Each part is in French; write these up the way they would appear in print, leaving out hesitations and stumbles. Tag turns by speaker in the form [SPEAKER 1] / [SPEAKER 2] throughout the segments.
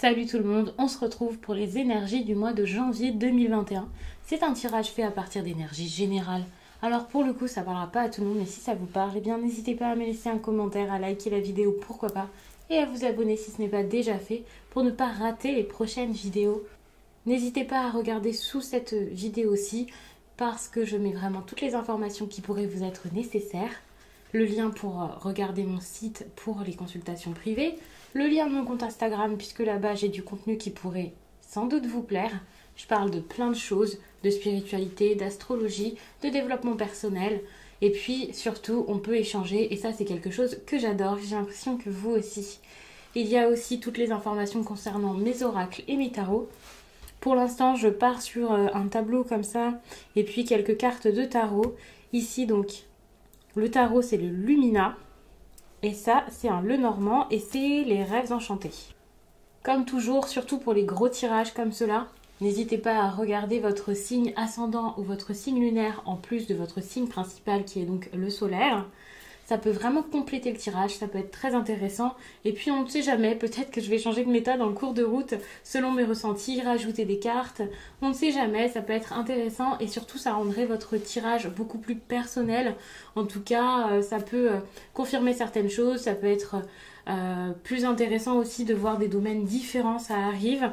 [SPEAKER 1] Salut tout le monde, on se retrouve pour les énergies du mois de janvier 2021. C'est un tirage fait à partir d'énergie générale. Alors pour le coup, ça parlera pas à tout le monde, mais si ça vous parle, eh bien n'hésitez pas à me laisser un commentaire, à liker la vidéo, pourquoi pas, et à vous abonner si ce n'est pas déjà fait pour ne pas rater les prochaines vidéos. N'hésitez pas à regarder sous cette vidéo-ci parce que je mets vraiment toutes les informations qui pourraient vous être nécessaires. Le lien pour regarder mon site pour les consultations privées, le lien de mon compte Instagram puisque là-bas j'ai du contenu qui pourrait sans doute vous plaire. Je parle de plein de choses, de spiritualité, d'astrologie, de développement personnel et puis surtout on peut échanger et ça c'est quelque chose que j'adore, j'ai l'impression que vous aussi. Il y a aussi toutes les informations concernant mes oracles et mes tarots. Pour l'instant je pars sur un tableau comme ça et puis quelques cartes de tarot. Ici donc le tarot c'est le Lumina. Et ça, c'est un Lenormand et c'est les rêves enchantés. Comme toujours, surtout pour les gros tirages comme cela, n'hésitez pas à regarder votre signe ascendant ou votre signe lunaire en plus de votre signe principal qui est donc le solaire. Ça peut vraiment compléter le tirage, ça peut être très intéressant. Et puis on ne sait jamais, peut-être que je vais changer de méthode en cours de route selon mes ressentis, rajouter des cartes. On ne sait jamais, ça peut être intéressant et surtout ça rendrait votre tirage beaucoup plus personnel. En tout cas, ça peut confirmer certaines choses, ça peut être plus intéressant aussi de voir des domaines différents, ça arrive.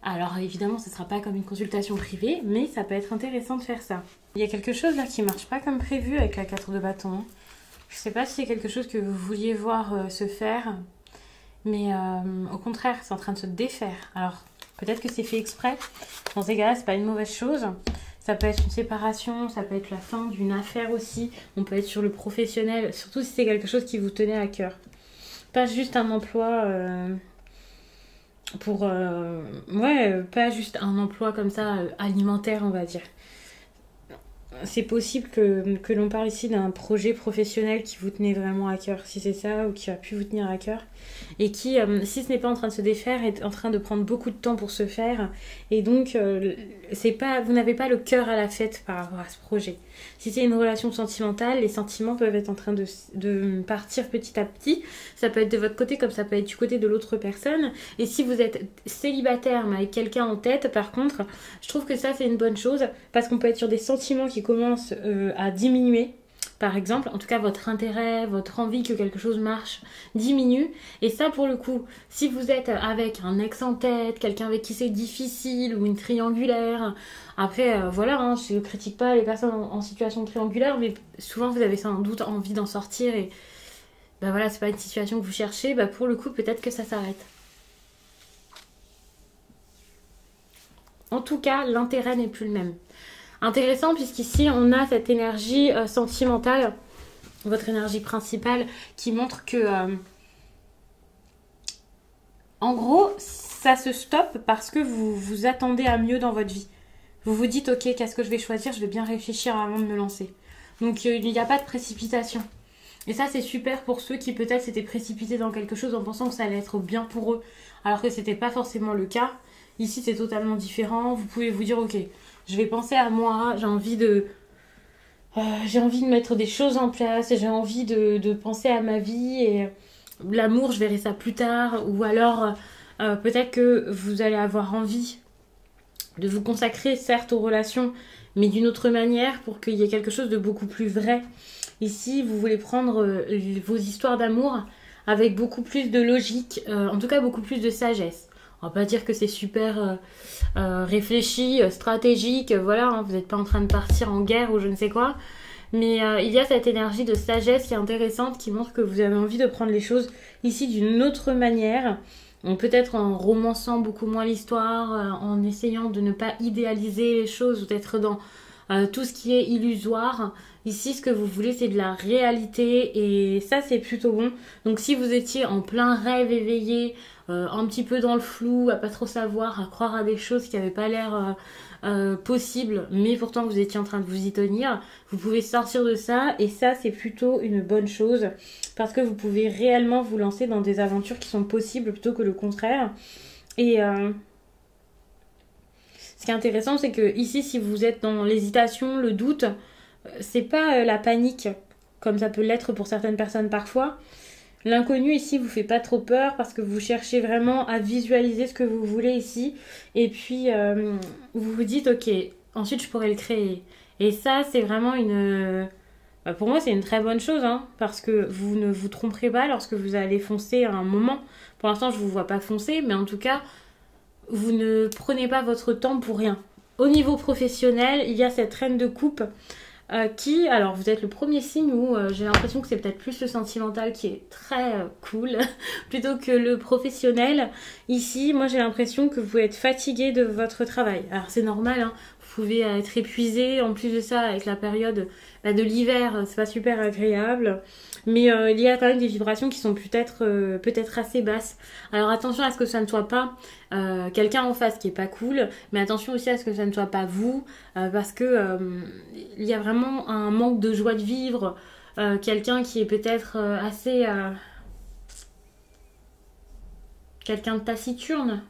[SPEAKER 1] Alors évidemment, ce ne sera pas comme une consultation privée, mais ça peut être intéressant de faire ça. Il y a quelque chose là qui ne marche pas comme prévu avec la 4 de bâton. Je ne sais pas si c'est quelque chose que vous vouliez voir se faire, mais au contraire, c'est en train de se défaire. Alors, peut-être que c'est fait exprès. Dans ces cas-là, c'est pas une mauvaise chose. Ça peut être une séparation, ça peut être la fin d'une affaire aussi. On peut être sur le professionnel, surtout si c'est quelque chose qui vous tenait à cœur. Pas juste un emploi pas juste un emploi comme ça alimentaire, on va dire. C'est possible que l'on parle ici d'un projet professionnel qui vous tenait vraiment à cœur, si c'est ça, ou qui a pu vous tenir à cœur, et qui, si ce n'est pas en train de se défaire, est en train de prendre beaucoup de temps pour se faire, et donc vous n'avez pas le cœur à la fête par rapport à ce projet. Si c'est une relation sentimentale, les sentiments peuvent être en train de partir petit à petit, ça peut être de votre côté comme ça peut être du côté de l'autre personne, et si vous êtes célibataire mais avec quelqu'un en tête, par contre, je trouve que ça c'est une bonne chose, parce qu'on peut être sur des sentiments qui commencent à diminuer, par exemple, en tout cas votre intérêt, votre envie que quelque chose marche diminue, et ça pour le coup, si vous êtes avec un ex en tête, quelqu'un avec qui c'est difficile, ou une triangulaire, après voilà, hein, je ne critique pas les personnes en situation triangulaire, mais souvent vous avez sans doute envie d'en sortir, et ben voilà, c'est pas une situation que vous cherchez, ben pour le coup peut-être que ça s'arrête. En tout cas, l'intérêt n'est plus le même. Intéressant puisqu'ici on a cette énergie sentimentale, votre énergie principale qui montre que en gros ça se stoppe parce que vous vous attendez à mieux dans votre vie. Vous vous dites ok, qu'est-ce que je vais choisir, je vais bien réfléchir avant de me lancer. Donc il n'y a pas de précipitation. Et ça c'est super pour ceux qui peut-être s'étaient précipités dans quelque chose en pensant que ça allait être bien pour eux alors que c'était pas forcément le cas. Ici c'est totalement différent, vous pouvez vous dire ok, je vais penser à moi, j'ai envie de mettre des choses en place, j'ai envie de penser à ma vie et l'amour, je verrai ça plus tard. Ou alors, peut-être que vous allez avoir envie de vous consacrer, certes, aux relations, mais d'une autre manière pour qu'il y ait quelque chose de beaucoup plus vrai. Ici, vous voulez prendre vos histoires d'amour avec beaucoup plus de logique, en tout cas beaucoup plus de sagesse. On va pas dire que c'est super réfléchi, stratégique, voilà, hein, vous n'êtes pas en train de partir en guerre ou je ne sais quoi. Mais il y a cette énergie de sagesse qui est intéressante, qui montre que vous avez envie de prendre les choses ici d'une autre manière. Peut-être en romançant beaucoup moins l'histoire, en essayant de ne pas idéaliser les choses ou d'être dans tout ce qui est illusoire. Ici, ce que vous voulez, c'est de la réalité et ça, c'est plutôt bon. Donc, si vous étiez en plein rêve éveillé, un petit peu dans le flou, à pas trop savoir, à croire à des choses qui n'avaient pas l'air possibles, mais pourtant vous étiez en train de vous y tenir, vous pouvez sortir de ça et ça, c'est plutôt une bonne chose parce que vous pouvez réellement vous lancer dans des aventures qui sont possibles plutôt que le contraire. Et ce qui est intéressant, c'est que ici, si vous êtes dans l'hésitation, le doute, c'est pas la panique comme ça peut l'être pour certaines personnes parfois. L'inconnu ici vous fait pas trop peur parce que vous cherchez vraiment à visualiser ce que vous voulez ici. Et puis vous vous dites ok, ensuite je pourrais le créer. Et ça c'est vraiment pour moi c'est une très bonne chose hein, parce que vous ne vous tromperez pas lorsque vous allez foncer à un moment. Pour l'instant je vous vois pas foncer, mais en tout cas vous ne prenez pas votre temps pour rien. Au niveau professionnel, il y a cette reine de coupe alors vous êtes le premier signe où j'ai l'impression que c'est peut-être plus le sentimental qui est très cool plutôt que le professionnel. Ici, moi j'ai l'impression que vous êtes fatigué de votre travail. Alors c'est normal, hein, vous pouvez être épuisé. En plus de ça, avec la période de l'hiver, c'est pas super agréable. Mais il y a quand même des vibrations qui sont peut-être assez basses. Alors attention à ce que ça ne soit pas quelqu'un en face qui est pas cool, mais attention aussi à ce que ça ne soit pas vous, parce que il y a vraiment un manque de joie de vivre, quelqu'un qui est peut-être assez quelqu'un de taciturne.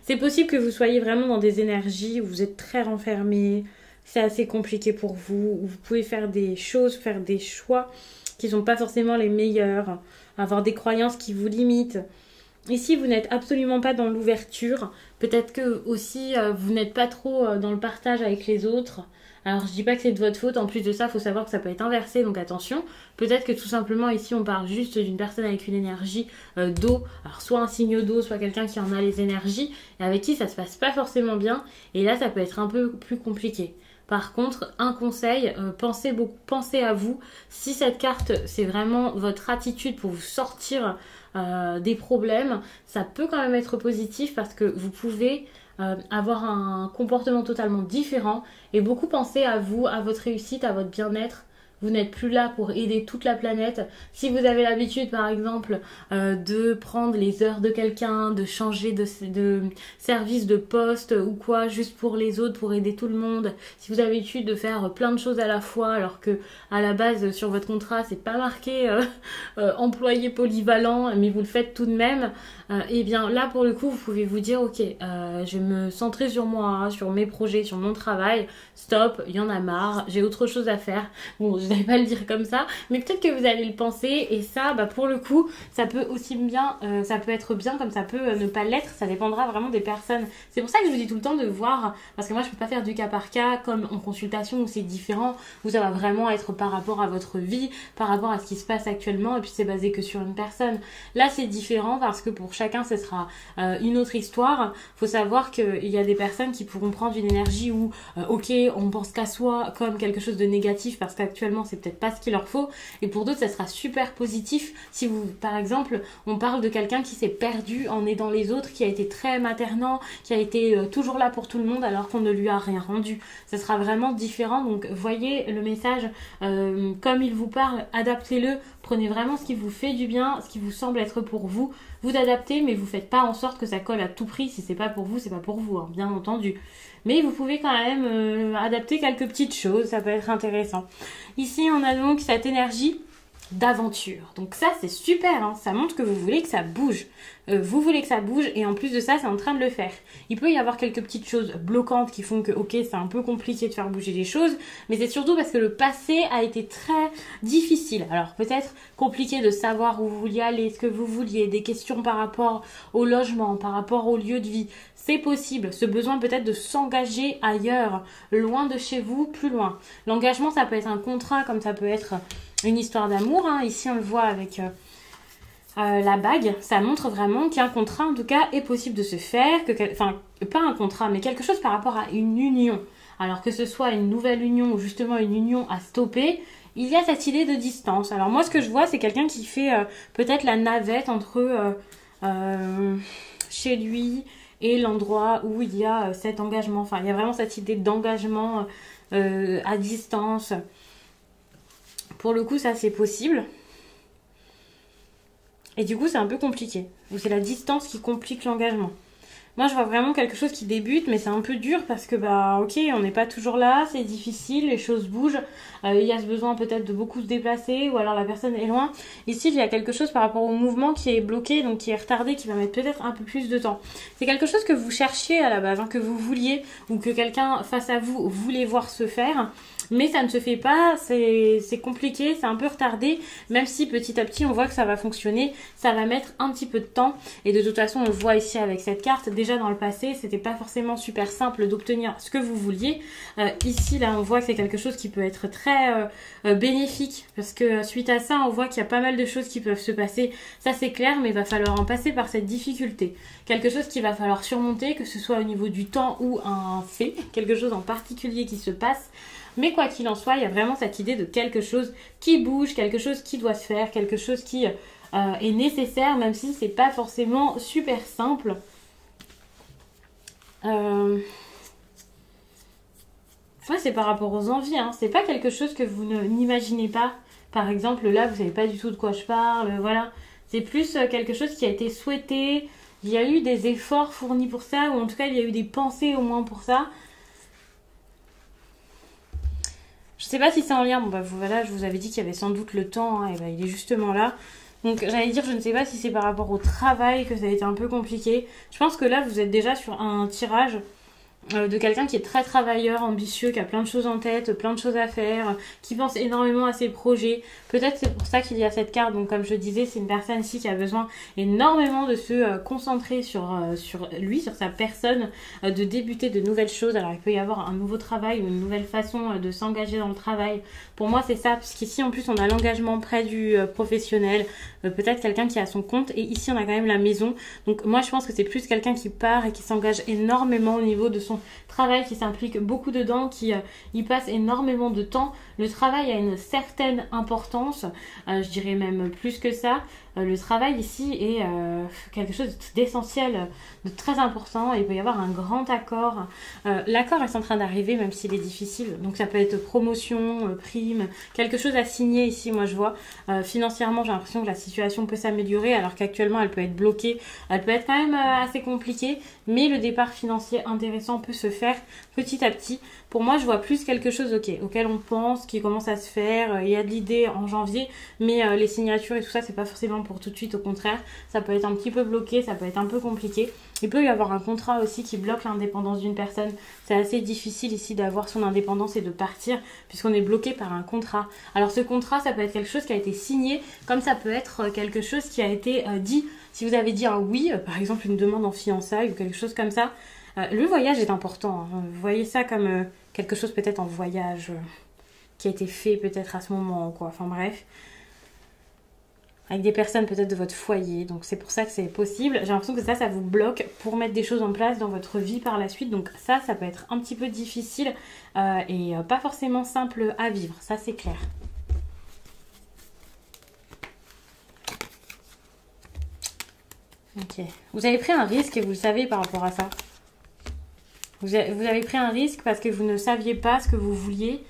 [SPEAKER 1] C'est possible que vous soyez vraiment dans des énergies où vous êtes très renfermé, c'est assez compliqué pour vous, où vous pouvez faire des choses, faire des choix qui ne sont pas forcément les meilleurs, avoir des croyances qui vous limitent. Ici, vous n'êtes absolument pas dans l'ouverture. Peut-être que aussi, vous n'êtes pas trop dans le partage avec les autres. Alors, je dis pas que c'est de votre faute. En plus de ça, il faut savoir que ça peut être inversé, donc attention. Peut-être que tout simplement, ici, on parle juste d'une personne avec une énergie d'eau. Alors, soit un signe d'eau, soit quelqu'un qui en a les énergies, et avec qui ça se passe pas forcément bien. Et là, ça peut être un peu plus compliqué. Par contre, un conseil, pensez à vous. Si cette carte, c'est vraiment votre attitude pour vous sortir des problèmes, ça peut quand même être positif parce que vous pouvez avoir un comportement totalement différent et beaucoup penser à vous, à votre réussite, à votre bien-être. Vous n'êtes plus là pour aider toute la planète. Si vous avez l'habitude, par exemple, de prendre les heures de quelqu'un, de changer de service, de poste ou quoi, juste pour les autres, pour aider tout le monde. Si vous avez l'habitude de faire plein de choses à la fois, alors que à la base, sur votre contrat, c'est pas marqué employé polyvalent, mais vous le faites tout de même, et bien là, pour le coup, vous pouvez vous dire, ok, je vais me centrer sur moi, sur mes projets, sur mon travail. Stop, il y en a marre, j'ai autre chose à faire. Bon, je n'allais pas le dire comme ça, mais peut-être que vous allez le penser, et ça, pour le coup, ça peut aussi bien, ça peut être bien comme ça peut ne pas l'être, ça dépendra vraiment des personnes. C'est pour ça que je vous dis tout le temps de voir, parce que moi je peux pas faire du cas par cas, comme en consultation où c'est différent, où ça va vraiment être par rapport à votre vie, par rapport à ce qui se passe actuellement, et puis c'est basé que sur une personne. Là c'est différent parce que pour chacun ce sera une autre histoire. Faut savoir qu'il y a des personnes qui pourront prendre une énergie où, ok, on pense qu'à soi comme quelque chose de négatif parce qu'actuellement c'est peut-être pas ce qu'il leur faut, et pour d'autres ça sera super positif si vous, par exemple, on parle de quelqu'un qui s'est perdu en aidant les autres, qui a été très maternant, qui a été toujours là pour tout le monde alors qu'on ne lui a rien rendu. Ça sera vraiment différent, donc voyez le message comme il vous parle, adaptez-le, prenez vraiment ce qui vous fait du bien, ce qui vous semble être pour vous, vous adaptez, mais vous faites pas en sorte que ça colle à tout prix. Si c'est pas pour vous, c'est pas pour vous, hein, bien entendu. Mais vous pouvez quand même adapter quelques petites choses, ça peut être intéressant. Ici, on a donc cette énergie d'aventure. Donc ça, c'est super, hein. Ça montre que vous voulez que ça bouge. Vous voulez que ça bouge et en plus de ça, c'est en train de le faire. Il peut y avoir quelques petites choses bloquantes qui font que, ok, c'est un peu compliqué de faire bouger les choses, mais c'est surtout parce que le passé a été très difficile. Alors peut-être compliqué de savoir où vous vouliez aller, ce que vous vouliez, des questions par rapport au logement, par rapport au lieu de vie. C'est possible, ce besoin peut-être de s'engager ailleurs, loin de chez vous, plus loin. L'engagement, ça peut être un contrat, comme ça peut être une histoire d'amour, hein. Ici, on le voit avec la bague. Ça montre vraiment qu'un contrat, en tout cas, est possible de se faire. Enfin, pas un contrat, mais quelque chose par rapport à une union. Alors que ce soit une nouvelle union ou justement une union à stopper, il y a cette idée de distance. Alors moi, ce que je vois, c'est quelqu'un qui fait peut-être la navette entre chez lui et l'endroit où il y a cet engagement. Enfin, il y a vraiment cette idée d'engagement à distance. Pour le coup, ça, c'est possible. Et du coup, c'est un peu compliqué. C'est la distance qui complique l'engagement. Moi, je vois vraiment quelque chose qui débute, mais c'est un peu dur parce que, bah, ok, on n'est pas toujours là, c'est difficile, les choses bougent. Il y a ce besoin peut-être de beaucoup se déplacer, ou alors la personne est loin. Ici, il y a quelque chose par rapport au mouvement qui est bloqué, donc qui est retardé, qui va mettre peut-être un peu plus de temps. C'est quelque chose que vous cherchiez à la base, hein, que vous vouliez, ou que quelqu'un face à vous voulait voir se faire. Mais ça ne se fait pas, c'est compliqué, c'est un peu retardé, même si petit à petit on voit que ça va fonctionner, ça va mettre un petit peu de temps. Et de toute façon, on le voit ici avec cette carte, déjà dans le passé, c'était pas forcément super simple d'obtenir ce que vous vouliez. Ici, là, on voit que c'est quelque chose qui peut être très bénéfique, parce que suite à ça, on voit qu'il y a pas mal de choses qui peuvent se passer. Ça, c'est clair, mais il va falloir en passer par cette difficulté. Quelque chose qu'il va falloir surmonter, que ce soit au niveau du temps ou un fait, quelque chose en particulier qui se passe. Mais quoi qu'il en soit, il y a vraiment cette idée de quelque chose qui bouge, quelque chose qui doit se faire, quelque chose qui est nécessaire, même si c'est pas forcément super simple. Ouais, c'est par rapport aux envies, hein. C'est pas quelque chose que vous n'imaginez pas. Par exemple, là, vous savez pas du tout de quoi je parle, voilà. C'est plus quelque chose qui a été souhaité. Il y a eu des efforts fournis pour ça, ou en tout cas, il y a eu des pensées au moins pour ça. Je sais pas si c'est en lien, bon bah voilà, je vous avais dit qu'il y avait sans doute le temps, hein, et bah, il est justement là. Donc j'allais dire, je ne sais pas si c'est par rapport au travail que ça a été un peu compliqué. Je pense que là, vous êtes déjà sur un tirage de quelqu'un qui est très travailleur, ambitieux, qui a plein de choses en tête, plein de choses à faire, qui pense énormément à ses projets. Peut-être c'est pour ça qu'il y a cette carte. Donc comme je disais, c'est une personne ici qui a besoin énormément de se concentrer sur lui, sur sa personne, de débuter de nouvelles choses. Alors il peut y avoir un nouveau travail ou une nouvelle façon de s'engager dans le travail. Pour moi c'est ça, puisqu'ici en plus on a l'engagement près du professionnel, peut-être quelqu'un qui a son compte, et ici on a quand même la maison. Donc moi je pense que c'est plus quelqu'un qui part et qui s'engage énormément au niveau de son travail, qui s'implique beaucoup dedans, qui y passe énormément de temps. Le travail a une certaine importance, je dirais même plus que ça. Le travail ici est quelque chose d'essentiel, de très important. Il peut y avoir un grand accord. L'accord est en train d'arriver, même s'il est difficile. Donc ça peut être promotion, prime, quelque chose à signer ici, moi je vois. Financièrement, j'ai l'impression que la situation peut s'améliorer, alors qu'actuellement elle peut être bloquée. Elle peut être quand même assez compliquée, mais le départ financier intéressant peut se faire petit à petit. Pour moi, je vois plus quelque chose auquel on pense, qui commence à se faire. Il y a de l'idée en janvier, mais les signatures et tout ça, c'est pas forcément pour tout de suite. Au contraire, ça peut être un petit peu bloqué, ça peut être un peu compliqué. Il peut y avoir un contrat aussi qui bloque l'indépendance d'une personne. C'est assez difficile ici d'avoir son indépendance et de partir, puisqu'on est bloqué par un contrat. Alors ce contrat, ça peut être quelque chose qui a été signé, comme ça peut être quelque chose qui a été dit. Si vous avez dit un oui, par exemple une demande en fiançailles ou quelque chose comme ça, le voyage est important, hein. Vous voyez ça comme quelque chose peut-être en voyage qui a été fait peut-être à ce moment, quoi. Enfin bref. Avec des personnes peut-être de votre foyer. Donc c'est pour ça que c'est possible. J'ai l'impression que ça vous bloque pour mettre des choses en place dans votre vie par la suite. Donc ça peut être un petit peu difficile et pas forcément simple à vivre. Ça c'est clair. Ok. Vous avez pris un risque et vous le savez par rapport à ça. Vous avez pris un risque parce que vous ne saviez pas ce que vous vouliez,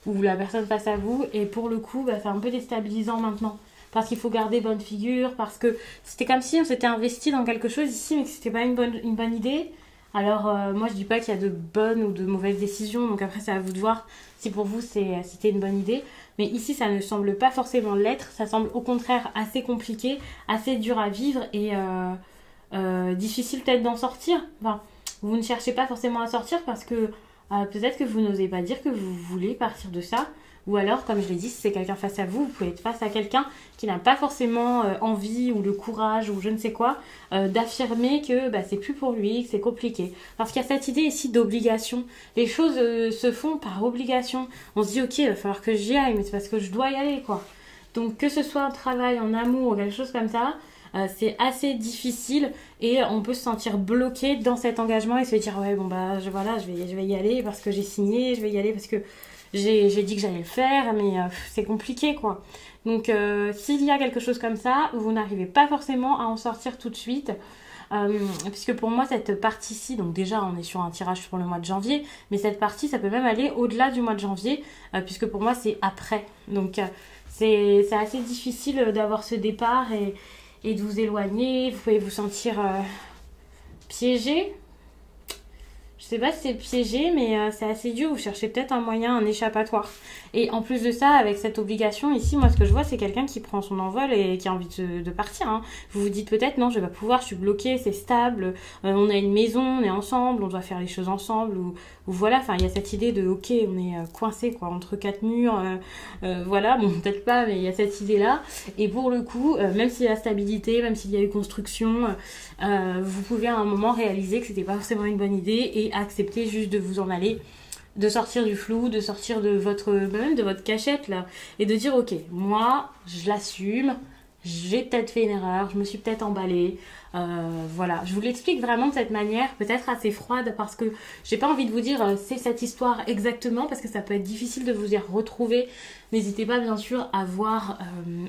[SPEAKER 1] ou la personne face à vous, et pour le coup, c'est un peu déstabilisant maintenant. Parce qu'il faut garder bonne figure, parce que c'était comme si on s'était investi dans quelque chose ici, mais que c'était pas une bonne idée. Alors, moi je dis pas qu'il y a de bonnes ou de mauvaises décisions, donc après c'est à vous de voir si pour vous c'était une bonne idée. Mais ici, ça ne semble pas forcément l'être, ça semble au contraire assez compliqué, assez dur à vivre et difficile peut-être d'en sortir. Enfin, vous ne cherchez pas forcément à sortir parce que peut-être que vous n'osez pas dire que vous voulez partir de ça. Ou alors, comme je l'ai dit, si c'est quelqu'un face à vous, vous pouvez être face à quelqu'un qui n'a pas forcément envie ou le courage ou je ne sais quoi d'affirmer que c'est plus pour lui, que c'est compliqué. Parce qu'il y a cette idée ici d'obligation. Les choses se font par obligation. On se dit, ok, il va falloir que j'y aille, mais c'est parce que je dois y aller, quoi. Donc, que ce soit un travail, en amour ou quelque chose comme ça, c'est assez difficile et on peut se sentir bloqué dans cet engagement et se dire ouais bon je vais y aller parce que j'ai signé, je vais y aller parce que j'ai dit que j'allais le faire, mais c'est compliqué quoi. Donc s'il y a quelque chose comme ça, vous n'arrivez pas forcément à en sortir tout de suite. Puisque pour moi cette partie-ci, donc déjà on est sur un tirage pour le mois de janvier, mais cette partie ça peut même aller au-delà du mois de janvier, puisque pour moi c'est après. Donc c'est assez difficile d'avoir ce départ et de vous éloigner, vous pouvez vous sentir Piégé, je sais pas si c'est piégé, mais c'est assez dur. Vous cherchez peut-être un moyen, un échappatoire. Et en plus de ça, avec cette obligation ici, moi ce que je vois, c'est quelqu'un qui prend son envol et qui a envie de partir. Hein. Vous vous dites peut-être, non, je vais pas pouvoir, je suis bloquée, c'est stable, on a une maison, on est ensemble, on doit faire les choses ensemble. Ou voilà, enfin, il y a cette idée de, ok, on est coincé quoi, entre quatre murs. Voilà, bon, peut-être pas, mais il y a cette idée-là. Et pour le coup, même s'il y a stabilité, même s'il y a eu construction, vous pouvez à un moment réaliser que c'était pas forcément une bonne idée et accepter juste de vous en aller, de sortir du flou, de sortir de même de votre cachette là, et de dire ok, moi je l'assume, j'ai peut-être fait une erreur, je me suis peut-être emballée, voilà, je vous l'explique vraiment de cette manière, peut-être assez froide parce que j'ai pas envie de vous dire c'est cette histoire exactement parce que ça peut être difficile de vous y retrouver. N'hésitez pas bien sûr à voir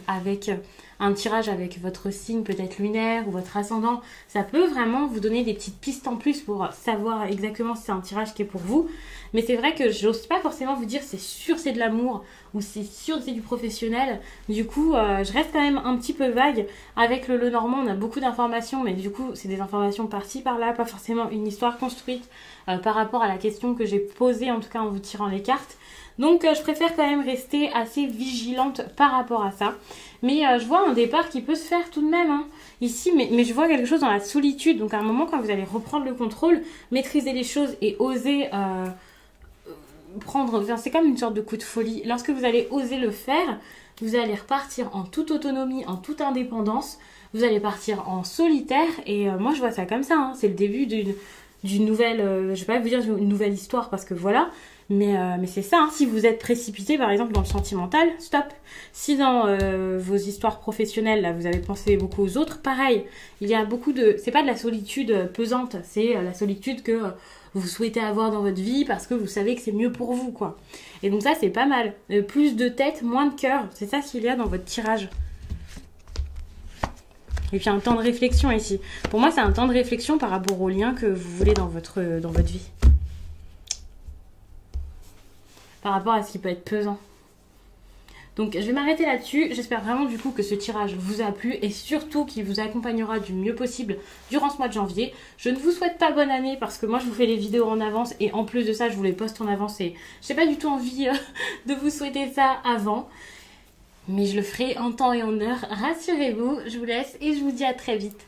[SPEAKER 1] avec un tirage avec votre signe peut-être lunaire ou votre ascendant, ça peut vraiment vous donner des petites pistes en plus pour savoir exactement si c'est un tirage qui est pour vous. Mais c'est vrai que j'ose pas forcément vous dire c'est sûr c'est de l'amour ou c'est sûr c'est du professionnel. Du coup, je reste quand même un petit peu vague. Avec le Lenormand, on a beaucoup d'informations, mais du coup, c'est des informations par-ci, par-là, pas forcément une histoire construite par rapport à la question que j'ai posée, en tout cas en vous tirant les cartes. Donc, je préfère quand même rester assez vigilante par rapport à ça. Mais je vois un départ qui peut se faire tout de même, hein, ici, mais je vois quelque chose dans la solitude. Donc, à un moment, quand vous allez reprendre le contrôle, maîtriser les choses et oser prendre... Enfin, c'est comme une sorte de coup de folie. Lorsque vous allez oser le faire, vous allez repartir en toute autonomie, en toute indépendance. Vous allez partir en solitaire. Et moi, je vois ça comme ça. Hein. C'est le début d'une nouvelle... je vais pas vous dire une nouvelle histoire parce que voilà... Mais c'est ça, hein. Si vous êtes précipité par exemple dans le sentimental, stop. Si dans vos histoires professionnelles, là, vous avez pensé beaucoup aux autres, pareil. Il y a beaucoup de... C'est pas de la solitude pesante, c'est la solitude que vous souhaitez avoir dans votre vie parce que vous savez que c'est mieux pour vous, quoi. Et donc ça, c'est pas mal. Plus de tête, moins de cœur. C'est ça qu'il y a dans votre tirage. Et puis un temps de réflexion ici. Pour moi, c'est un temps de réflexion par rapport aux liens que vous voulez dans votre vie. Par rapport à ce qui peut être pesant. Donc je vais m'arrêter là-dessus. J'espère vraiment du coup que ce tirage vous a plu et surtout qu'il vous accompagnera du mieux possible durant ce mois de janvier. Je ne vous souhaite pas bonne année parce que moi je vous fais les vidéos en avance et en plus de ça je vous les poste en avance et j'ai pas du tout envie de vous souhaiter ça avant. Mais je le ferai en temps et en heure. Rassurez-vous, je vous laisse et je vous dis à très vite.